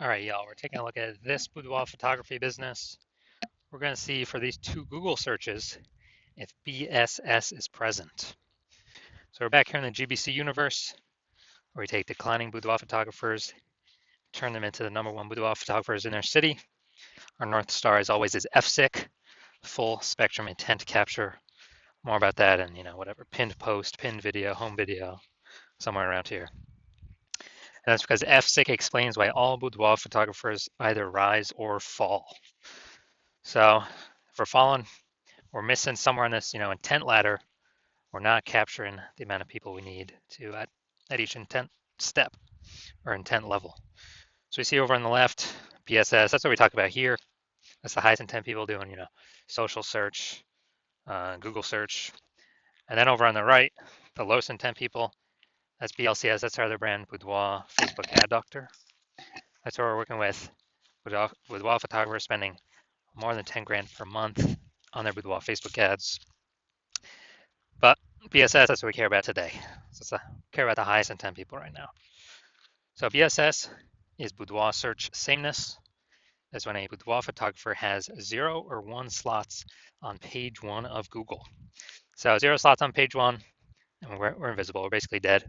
All right, y'all, we're taking a look at this boudoir photography business. We're going to see for these two Google searches if BSS is present. So we're back here in the GBC universe, where we take declining boudoir photographers, turn them into the #1 boudoir photographers in their city. Our North Star, as always, is FSIC, full spectrum intent capture. More about that and, whatever, pinned post, pinned video, home video, somewhere around here. And that's because FSIC explains why all boudoir photographers either rise or fall. So if we're falling, we're missing somewhere on this, intent ladder. We're not capturing the amount of people we need to at each intent step or intent level. So we see over on the left, BSS, that's what we talk about here. That's the highest intent people doing, social search, Google search. And then over on the right, the lowest intent people, that's BLCS, that's our other brand, Boudoir Facebook Ad Doctor. That's what we're working with boudoir photographers spending more than 10 grand per month on their boudoir Facebook ads. But BSS, that's what we care about today. So let's care about the highest intent people right now. So BSS is boudoir search sameness. That's when a boudoir photographer has 0 or 1 slots on page 1 of Google. So 0 slots on page 1, and we're invisible. We're basically dead.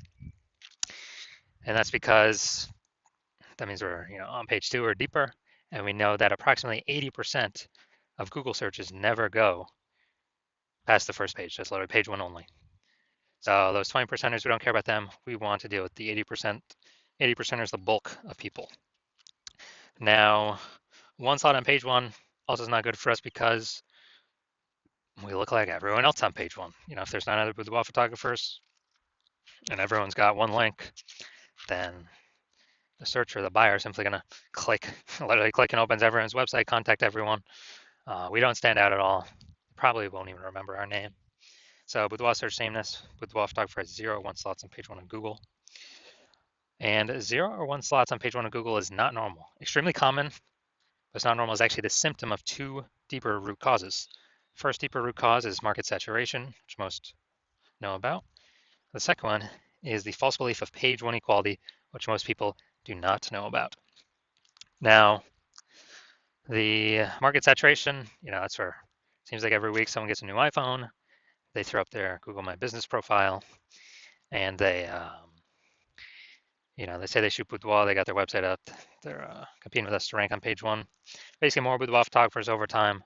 And that's because that means we're on page 2 or deeper, and we know that approximately 80% of Google searches never go past the first page. That's literally page 1 only. So those 20%ers, we don't care about them. We want to deal with the 80%. 80%ers, the bulk of people. Now, 1 slot on page 1 also is not good for us because we look like everyone else on page 1. If there's 9 other boudoir photographers and everyone's got 1 link, then the searcher, the buyer, is simply going to click, literally click and opens everyone's website, contact everyone. We don't stand out at all. Probably won't even remember our name. So boudoir search sameness, boudoir photographer has 0 or 1 slots on page 1 of Google. And 0 or 1 slots on page 1 of Google is not normal. Extremely common, but it's not normal is actually the symptom of 2 deeper root causes. First deeper root cause is market saturation, which most know about. The second one is the false belief of page 1 equality, which most people do not know about. Now, the market saturation, that's where it seems like every week someone gets a new iPhone, they throw up their Google My Business profile, and they say they shoot boudoir, they got their website up, they're competing with us to rank on page 1. Basically, more boudoir photographers over time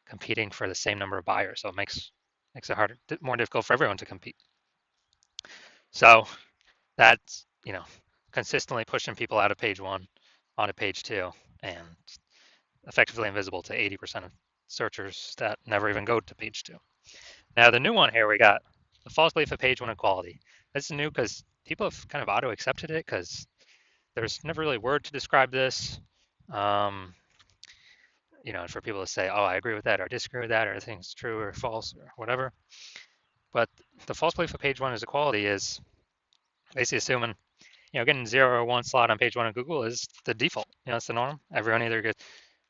competing for the same number of buyers, so it makes it harder, more difficult for everyone to compete. So that's consistently pushing people out of page 1 onto page 2, and effectively invisible to 80% of searchers that never even go to page 2. Now the new one here, we got the false belief of page 1 equality. This is new because people have kind of auto-accepted it because there's never really a word to describe this. For people to say, oh, I agree with that or I disagree with that or I think it's true or false or whatever. But the false belief of page 1 is equality is basically assuming, getting 0 or 1 slot on page 1 of Google is the default. It's the norm. Everyone either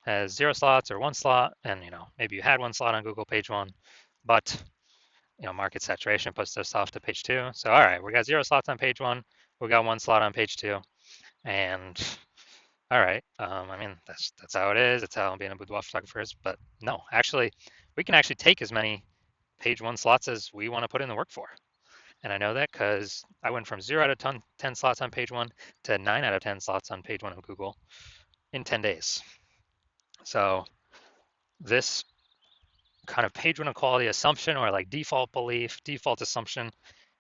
has 0 slots or 1 slot, and maybe you had 1 slot on Google page 1, but market saturation puts us off to page 2. So all right, we got 0 slots on page 1, we got 1 slot on page 2, and all right, that's how it is. That's how being a boudoir photographer is. But no, actually, we can actually take as many page 1 slots as we want to put in the work for. And I know that because I went from 0 out of 10 slots on page 1 to 9 out of 10 slots on page 1 of Google in 10 days. So this kind of page 1 equality assumption or like default belief, default assumption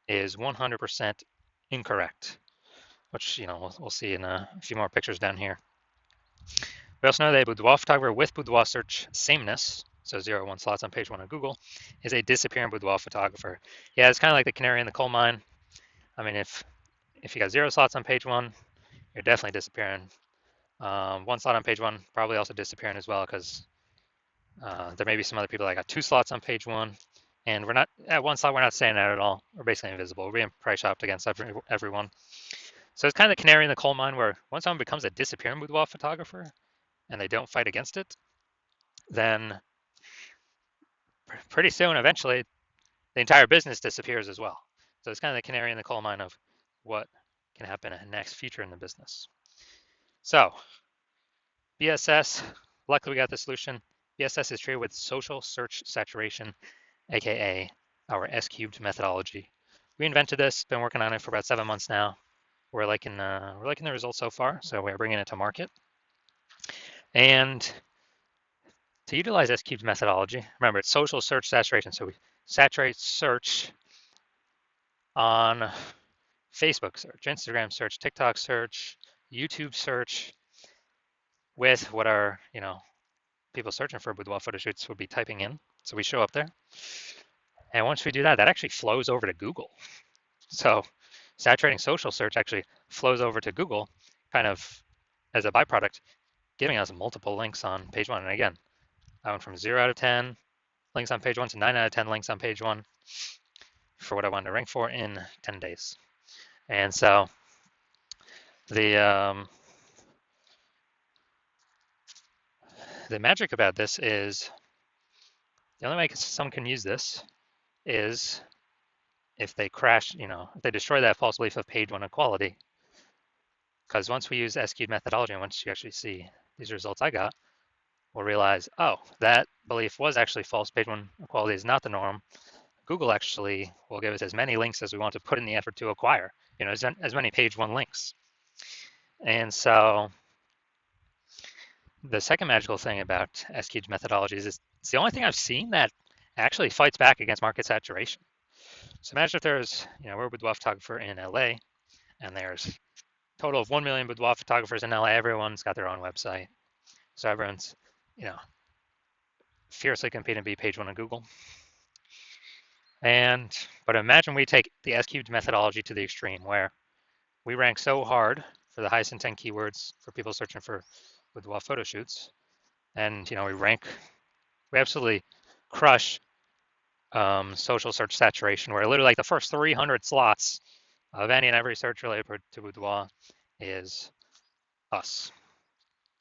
is 100% incorrect, which we'll see in a few more pictures down here. We also know that a boudoir photographer with boudoir search sameness, so 0 1 slots on page 1 of Google, is a disappearing boudoir photographer. Yeah, it's kind of like the canary in the coal mine. I mean, if you got 0 slots on page 1, you're definitely disappearing. 1 slot on page 1 probably also disappearing as well because there may be some other people that got 2 slots on page 1, and we're not at 1 slot. We're not saying that at all. We're basically invisible. We're being price shopped against everyone. So it's kind of the canary in the coal mine where once someone becomes a disappearing boudoir photographer and they don't fight against it, then pretty soon, eventually, the entire business disappears as well. So it's kind of the canary in the coal mine of what can happen next future in the business. So BSS, luckily we got the solution. BSS is treated with social search saturation, aka our S-cubed methodology. We invented this, been working on it for about 7 months now. We're liking the results so far, so we're bringing it to market. And to utilize S-cubed methodology, remember it's social search saturation, so we saturate search on Facebook search, Instagram search, TikTok search, YouTube search with what our people searching for boudoir photo shoots would be typing in. So we show up there. And once we do that, that actually flows over to Google. So saturating social search actually flows over to Google kind of as a byproduct, giving us multiple links on page one. And again, I went from 0 out of 10 links on page one to 9 out of 10 links on page one for what I wanted to rank for in 10 days. And so the magic about this is the only way someone can use this is if they crash, if they destroy that false belief of page one equality. Because once we use S-cubed methodology, and once you actually see these results I got, we'll realize, oh, that belief was actually false. Page one equality is not the norm. Google actually will give us as many links as we want to put in the effort to acquire, as many page one links. And so the second magical thing about S-cubed methodologies is it's the only thing I've seen that actually fights back against market saturation. So imagine if there's, we're a boudoir photographer in LA, and there's a total of 1 million boudoir photographers in LA. Everyone's got their own website. So everyone's, fiercely competing to be page one on Google. But imagine we take the S-cubed methodology to the extreme where we rank so hard for the highest intent keywords for people searching for boudoir photo shoots. And, we absolutely crush social search saturation, where literally like the first 300 slots of any and every search related to boudoir is us.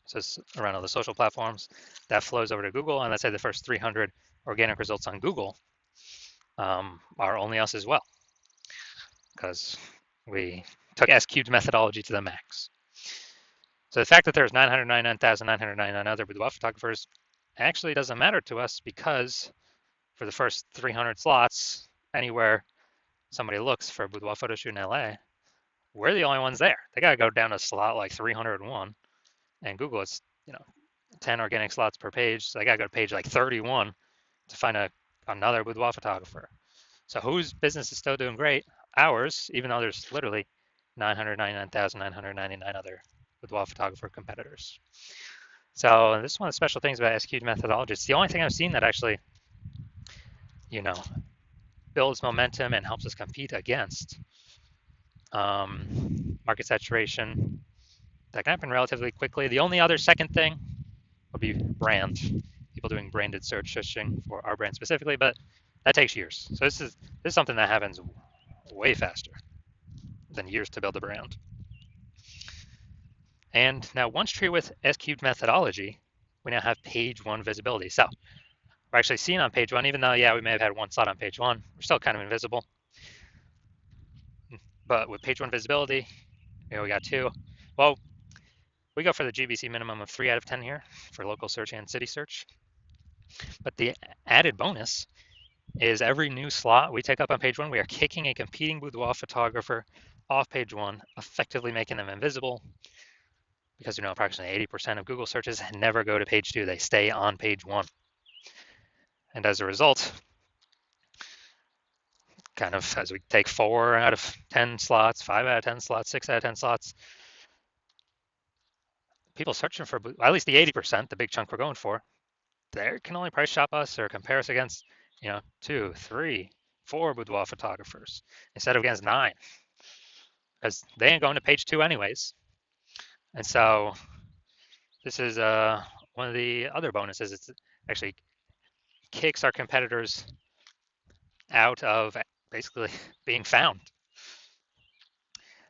So it's around all the social platforms that flows over to Google, and let's say the first 300 organic results on Google are only us as well, because we took S-cubed methodology to the max. So the fact that there's 999,999 other boudoir photographers actually doesn't matter to us, because for the first 300 slots, anywhere somebody looks for a boudoir photo shoot in LA, we're the only ones there. They got to go down to slot like 301, and Google is 10 organic slots per page, so they got to go to page like 31 to find another boudoir photographer. So whose business is still doing great? Ours, even though there's literally 999,999 other boudoir photographer competitors. So this is one of the special things about S-cubed methodology. It's the only thing I've seen that actually, builds momentum and helps us compete against market saturation. That can happen relatively quickly. The only other second thing would be brand. People doing branded searching for our brand specifically, but that takes years. So this is something that happens way faster than years to build a brand. And now once treated with S-cubed methodology, we now have page one visibility. So we're actually seen on page one, even though, we may have had one slot on page one, we're still kind of invisible. But with page one visibility, we got 2. Well, we go for the GBC minimum of 3 out of 10 here for local search and city search. But the added bonus is every new slot we take up on page one, we are kicking a competing boudoir photographer off page one, effectively making them invisible, because approximately 80% of Google searches never go to page 2. They stay on page 1. And as a result, kind of as we take 4 out of 10 slots, 5 out of 10 slots, 6 out of 10 slots, people searching for at least the 80%, the big chunk we're going for, they can only price shop us or compare us against 2, 3, 4 boudoir photographers instead of against 9, because they ain't going to page 2 anyways. And so this is one of the other bonuses. It's actually kicks our competitors out of basically being found.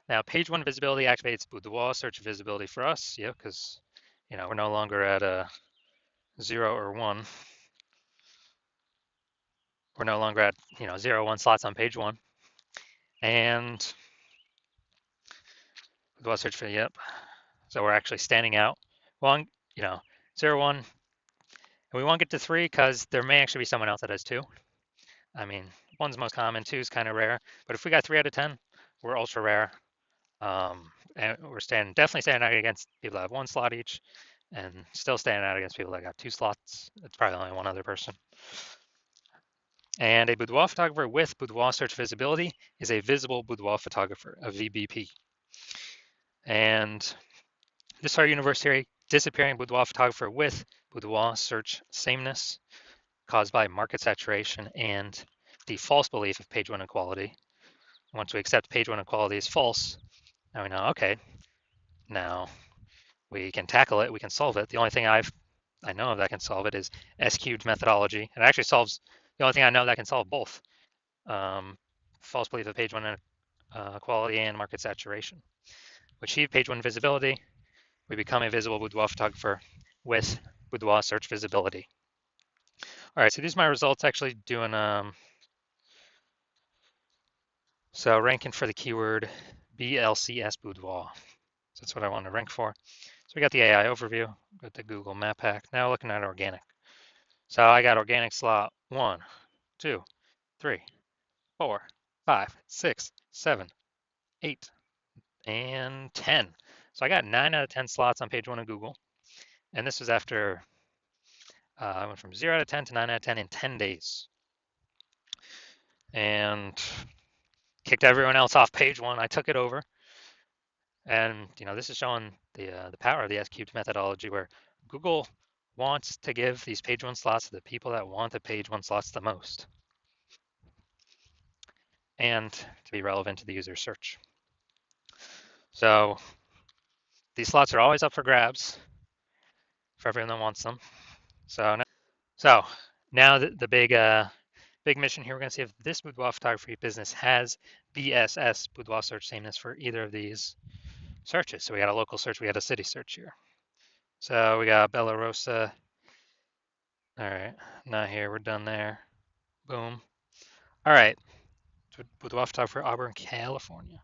Now, page one visibility activates boudoir search visibility for us, because we're no longer at a 0 or 1. We're no longer at 0 1 slots on page 1, and boudoir search for So we're actually standing out. Well, you know, 0, 1, and we won't get to 3 because there may actually be someone else that has 2. I mean, 1's most common, 2 is kind of rare, but if we got 3 out of 10, we're ultra rare. And we're definitely standing out against people that have 1 slot each, and still standing out against people that got 2 slots. It's probably only one other person. And a boudoir photographer with boudoir search visibility is a visible boudoir photographer, a VBP. And this is our universe theory, disappearing boudoir photographer with boudoir search sameness caused by market saturation and the false belief of page 1 equality. Once we accept page 1 equality is false, now we know, okay, now we can tackle it, we can solve it. The only thing I know of that can solve it is S-cubed methodology. It actually solves, the only thing I know that can solve both false belief of page 1 equality and market saturation. We achieve page 1 visibility, we become a visible boudoir photographer with boudoir search visibility. All right, so these are my results actually doing, so ranking for the keyword BLCS boudoir. So that's what I want to rank for. So we got the AI overview, got the Google Map Pack. Now looking at organic. So I got organic slot 1, 2, 3, 4, 5, 6, 7, 8, and 10. So I got 9 out of 10 slots on page 1 of Google. And this was after I went from 0 out of 10 to 9 out of 10 in 10 days. And kicked everyone else off page 1. I took it over. And this is showing the power of the S-cubed methodology, where Google wants to give these page 1 slots to the people that want the page 1 slots the most, and to be relevant to the user search. So these slots are always up for grabs for everyone that wants them. So now the big mission here, we're going to see if this boudoir photography business has BSS, boudoir search sameness, for either of these searches. So we got a local search, we got a city search here. So we got Bella Rosa. All right, not here, we're done there. Boom. All right, boudoir photography for Auburn, California.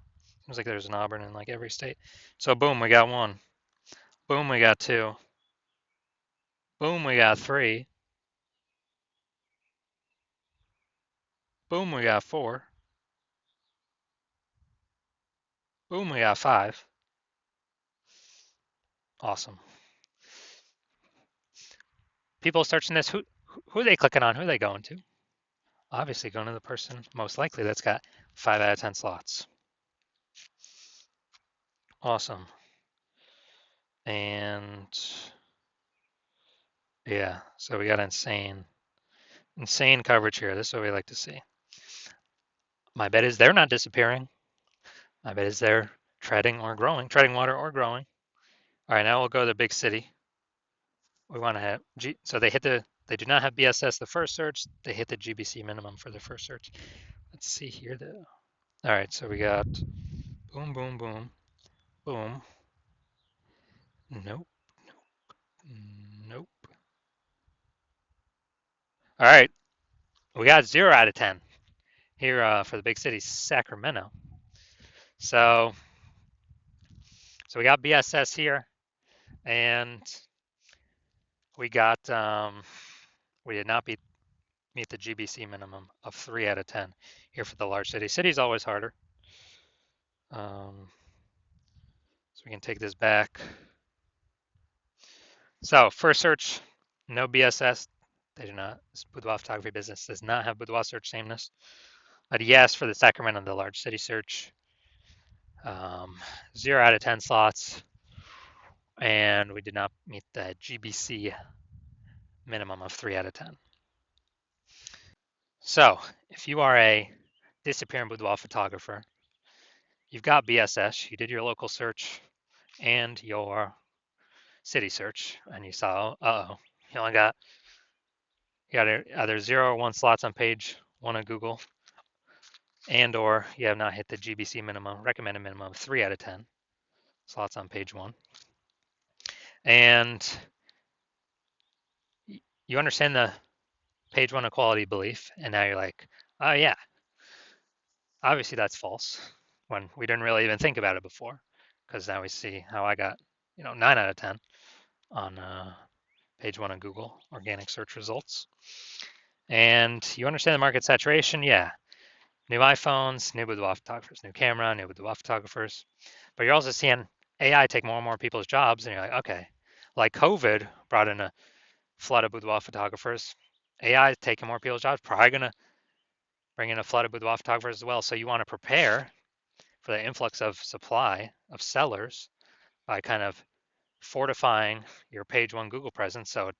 Seems like there's an Auburn in like every state. So boom, we got 1. Boom, we got 2. Boom, we got 3. Boom, we got 4. Boom, we got 5. Awesome. People searching this, who are they clicking on? Who are they going to? Obviously going to the person most likely that's got 5 out of 10 slots. Awesome. And yeah, so we got insane coverage here. This is what we like to see. My bet is they're not disappearing. My bet is they're treading water or growing. All right, now we'll go to the big city. We want to have so they do not have BSS the first search. They hit the GBC minimum for the first search. Let's see here though. All right, so we got boom, boom, boom, boom. Nope, nope. All right, we got 0 out of 10 here for the big city, Sacramento. So we got BSS here, and we got we did not meet the GBC minimum of 3 out of 10 here for the large city. City's always harder. So we can take this back. So first search, no BSS. They do not. This boudoir photography business does not have boudoir search sameness. But yes, for the Sacramento, the large city search, 0 out of 10 slots, and we did not meet the GBC minimum of 3 out of 10. So if you are a disappearing boudoir photographer, you've got BSS, you did your local search and your city search, and you saw, you only got either 0 or 1 slots on page 1 of Google, and or you have not hit the GBC minimum, recommended minimum of 3 out of 10 slots on page 1. And you understand the page 1 equality belief, and now you're like, oh yeah, obviously that's false, when we didn't really even think about it before, because now we see how I got 9 out of 10. on page one of Google organic search results. And you understand the market saturation? Yeah. New iPhones, new boudoir photographers, new camera, new boudoir photographers. But you're also seeing AI take more and more people's jobs, and you're like, okay, like COVID brought in a flood of boudoir photographers. AI is taking more people's jobs, probably going to bring in a flood of boudoir photographers as well. So you want to prepare for the influx of supply of sellers by kind of fortifying your page one Google presence. So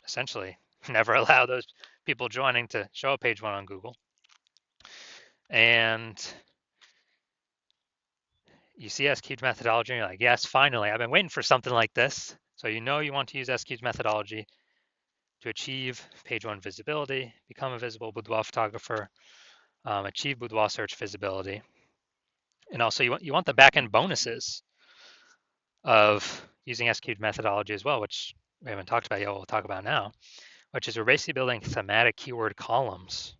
essentially, never allow those people joining to show up page one on Google. And you see S-Cubed methodology, and you're like, yes, finally, I've been waiting for something like this. So you know you want to use S-Cubed methodology to achieve page one visibility, become a visible boudoir photographer, achieve boudoir search visibility. And also you want the back-end bonuses of using S-Cubed methodology as well, which we haven't talked about yet, we'll talk about now, which is we're basically building thematic keyword columns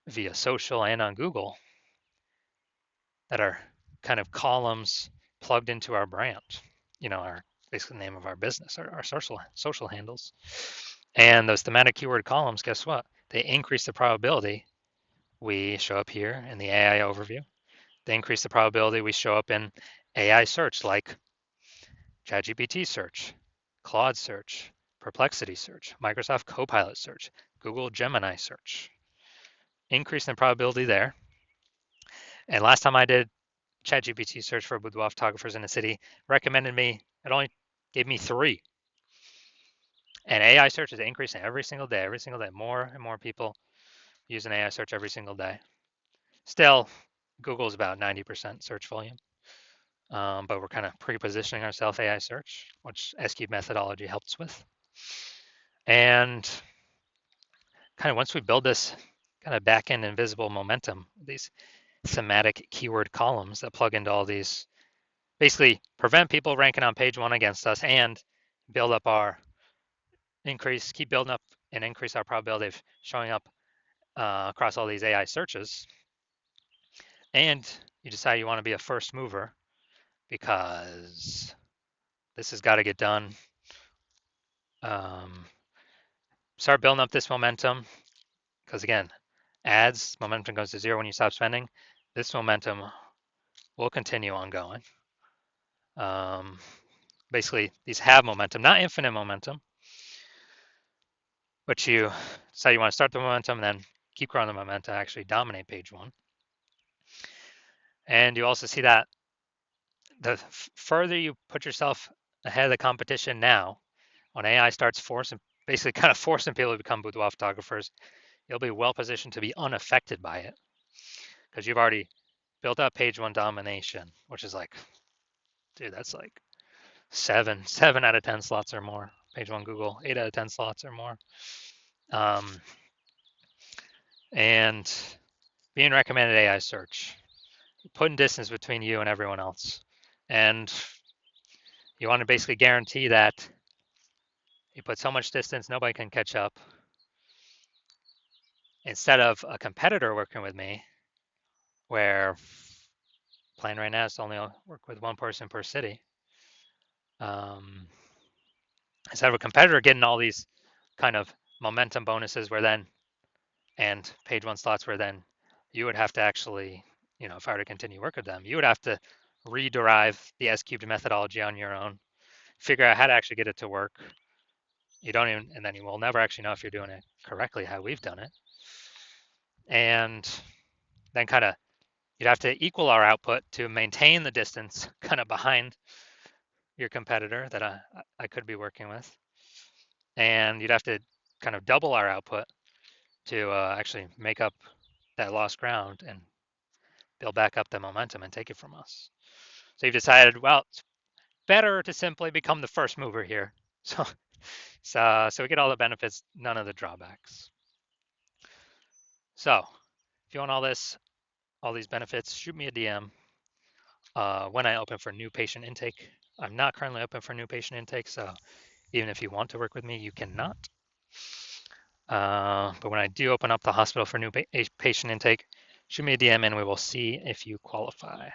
via social and on Google that are kind of columns plugged into our brand, our basically the name of our business, our social handles. And those thematic keyword columns, guess what? They increase the probability we show up here in the AI overview. They increase the probability we show up in AI search like ChatGPT search, Claude search, Perplexity search, Microsoft Copilot search, Google Gemini search. Increase in probability there. And last time I did ChatGPT search for boudoir photographers in a city, recommended me, it only gave me 3. And AI search is increasing every single day. More and more people use an AI search every single day. Still, Google's about 90% search volume. But we're kind of pre-positioning ourselves AI search, which S-Cube methodology helps with. And kind of once we build this kind of back-end invisible momentum, these thematic keyword columns that plug into all these, basically prevent people ranking on page one against us and build up keep building up and increase our probability of showing up across all these AI searches. And you decide you want to be a first mover because this has got to get done. Start building up this momentum because again, ads momentum goes to 0 when you stop spending. This momentum will continue ongoing. Basically, these have momentum, not infinite momentum, but you decide you want to start the momentum and then keep growing the momentum, actually dominate page one. And you also see that the further you put yourself ahead of the competition now, when AI starts basically kind of forcing people to become boudoir photographers, you'll be well positioned to be unaffected by it because you've already built up page one domination, which is like, dude, that's like seven out of 10 slots or more. Page one Google, 8 out of 10 slots or more. And being recommended AI search, putting distance between you and everyone else. And you want to basically guarantee that you put so much distance, nobody can catch up. Instead of a competitor working with me, where plan right now is to only work with one person per city. Instead of a competitor getting all these kind of momentum bonuses and page one slots where then you would have to actually, if I were to continue work with them, you would have to rederive the S-Cubed methodology on your own, figure out how to actually get it to work. And then you will never actually know if you're doing it correctly, how we've done it. And then kind of, you'd have to equal our output to maintain the distance kind of behind your competitor that I could be working with. And you'd have to kind of double our output to actually make up that lost ground and build back up the momentum and take it from us. So you've decided, well, it's better to simply become the first mover here. So we get all the benefits, none of the drawbacks. So if you want all these benefits, shoot me a DM when I open for new patient intake. I'm not currently open for new patient intake, so even if you want to work with me, you cannot. But when I do open up the hospital for new patient intake, shoot me a DM and we will see if you qualify.